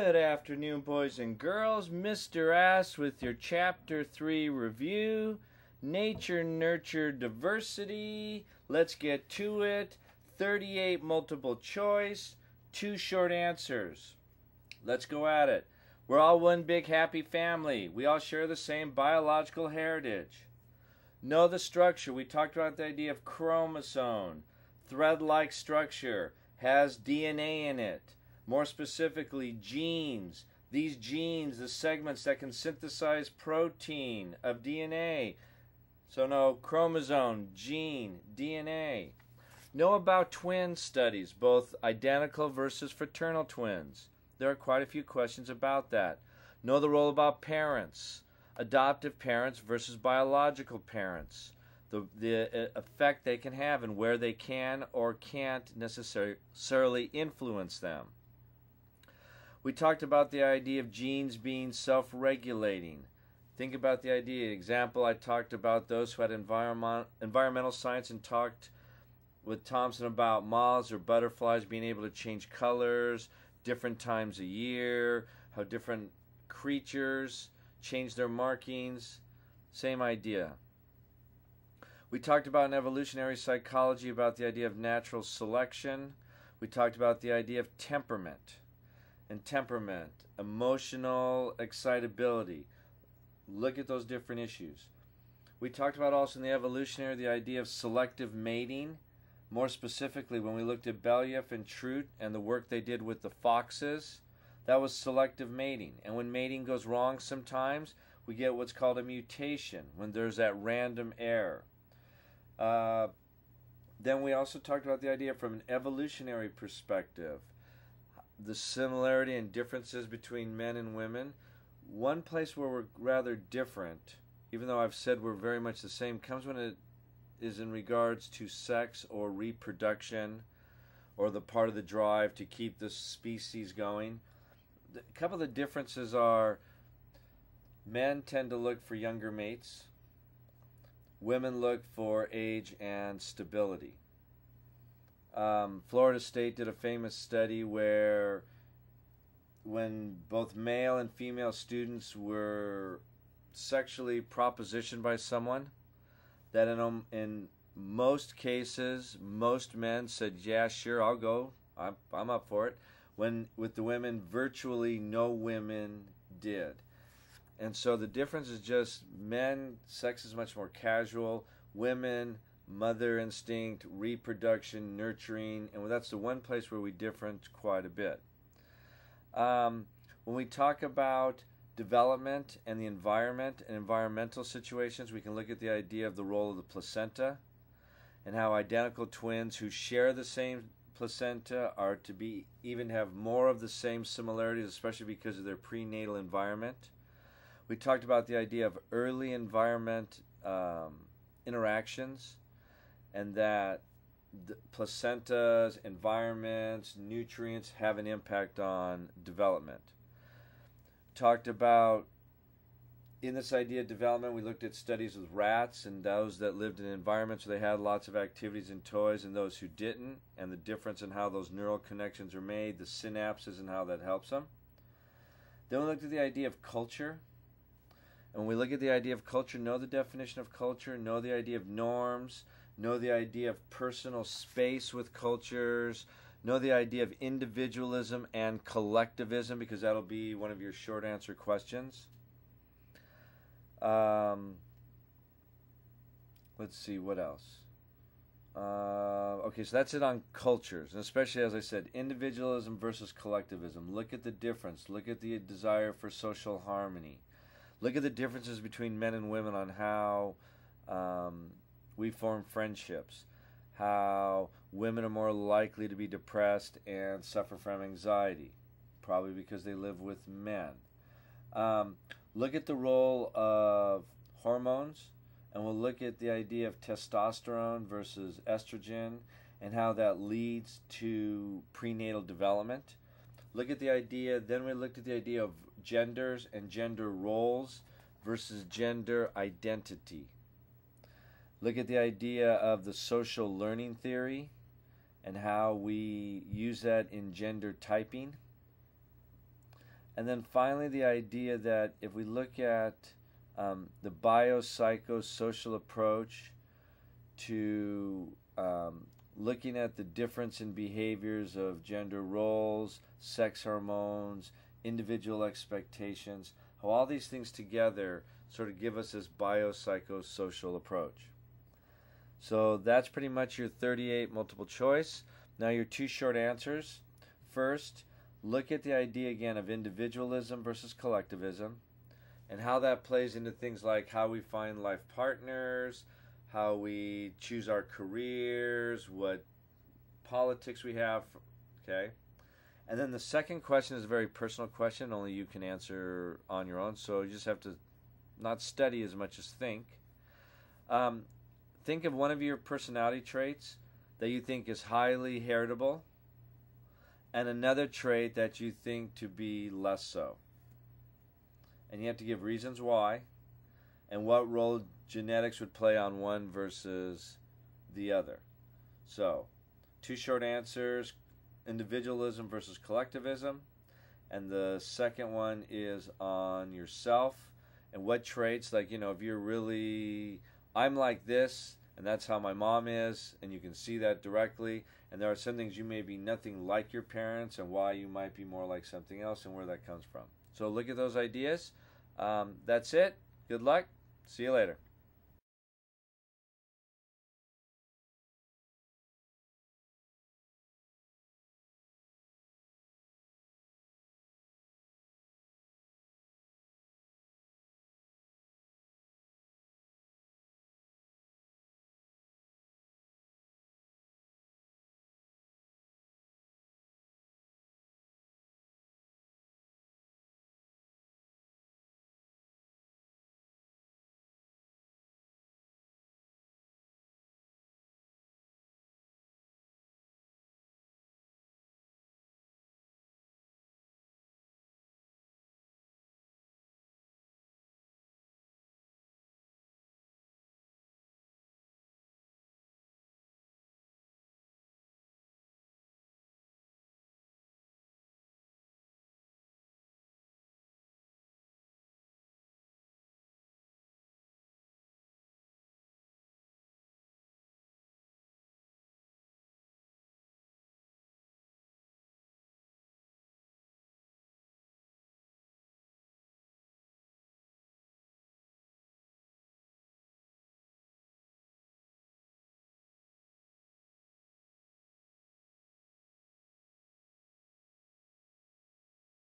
Good afternoon, boys and girls. Mr. Ass with your Chapter 3 review. Nature, Nurture, Diversity. Let's get to it. 38 multiple choice, 2 short answers. Let's go at it. We're all one big happy family. We all share the same biological heritage. Know the structure. We talked about the idea of chromosome. Thread-like structure. Has DNA in it. More specifically, genes. These genes, the segments that can synthesize protein of DNA. So no chromosome, gene, DNA. Know about twin studies, both identical versus fraternal twins. There are quite a few questions about that. Know the role about parents, adoptive parents versus biological parents. The effect they can have and where they can or can't necessarily influence them. We talked about the idea of genes being self-regulating. Think about the idea. Example, I talked about those who had environmental science and talked with Thompson about moths or butterflies being able to change colors different times a year, how different creatures change their markings. Same idea. We talked about in evolutionary psychology about the idea of natural selection. We talked about the idea of temperament. And temperament, emotional excitability. Look at those different issues. We talked about also in the evolutionary the idea of selective mating. More specifically, when we looked at Belyaev and Trout and the work they did with the foxes, that was selective mating. And when mating goes wrong sometimes, we get what's called a mutation, when there's that random error. Then we also talked about the idea from an evolutionary perspective. The similarity and differences between men and women. One place where we're rather different, even though I've said we're very much the same, comes when it is in regards to sex or reproduction or the part of the drive to keep the species going. A couple of the differences are men tend to look for younger mates. Women look for age and stability. Florida State did a famous study where when both male and female students were sexually propositioned by someone, that in most cases, most men said, yeah, sure, I'll go. I'm up for it. When with the women, virtually no women did. And so the difference is just men, sex is much more casual. Women, mother instinct, reproduction, nurturing, and that's the one place where we differ quite a bit. When we talk about development and the environment and environmental situations, we can look at the idea of the role of the placenta and how identical twins who share the same placenta are to be even have more of the same similarities, especially because of their prenatal environment. We talked about the idea of early environment interactions, and that the placentas, environments, nutrients have an impact on development. Talked about, in this idea of development, we looked at studies with rats and those that lived in environments where they had lots of activities and toys and those who didn't, and the difference in how those neural connections are made, the synapses and how that helps them. Then we looked at the idea of culture. And when we look at the idea of culture, know the definition of culture, know the idea of norms, know the idea of personal space with cultures, know the idea of individualism and collectivism, because that'll be one of your short answer questions. Let's see, what else? Okay, so that's it on cultures, and especially, as I said, individualism versus collectivism. Look at the difference. Look at the desire for social harmony. Look at the differences between men and women on how we form friendships, how women are more likely to be depressed and suffer from anxiety, probably because they live with men. Look at the role of hormones, and we'll look at the idea of testosterone versus estrogen and how that leads to prenatal development. Look at the idea, then we looked at the idea of genders and gender roles versus gender identity. Look at the idea of the social learning theory and how we use that in gender typing. And then finally, the idea that if we look at the biopsychosocial approach to looking at the difference in behaviors of gender roles, sex hormones, individual expectations, how all these things together sort of give us this biopsychosocial approach. So that's pretty much your 38 multiple choice. Now your 2 short answers. First, look at the idea again of individualism versus collectivism and how that plays into things like how we find life partners, how we choose our careers, what politics we have, okay? And then the second question is a very personal question, only you can answer on your own, so you just have to not study as much as think. Think of one of your personality traits that you think is highly heritable and another trait that you think to be less so. And you have to give reasons why and what role genetics would play on one versus the other. So, 2 short answers, individualism versus collectivism. And the second one is on yourself and what traits, like, if you're really, I'm like this, and that's how my mom is, and you can see that directly. And there are some things you may be nothing like your parents and why you might be more like something else and where that comes from. So look at those ideas. That's it. Good luck. See you later.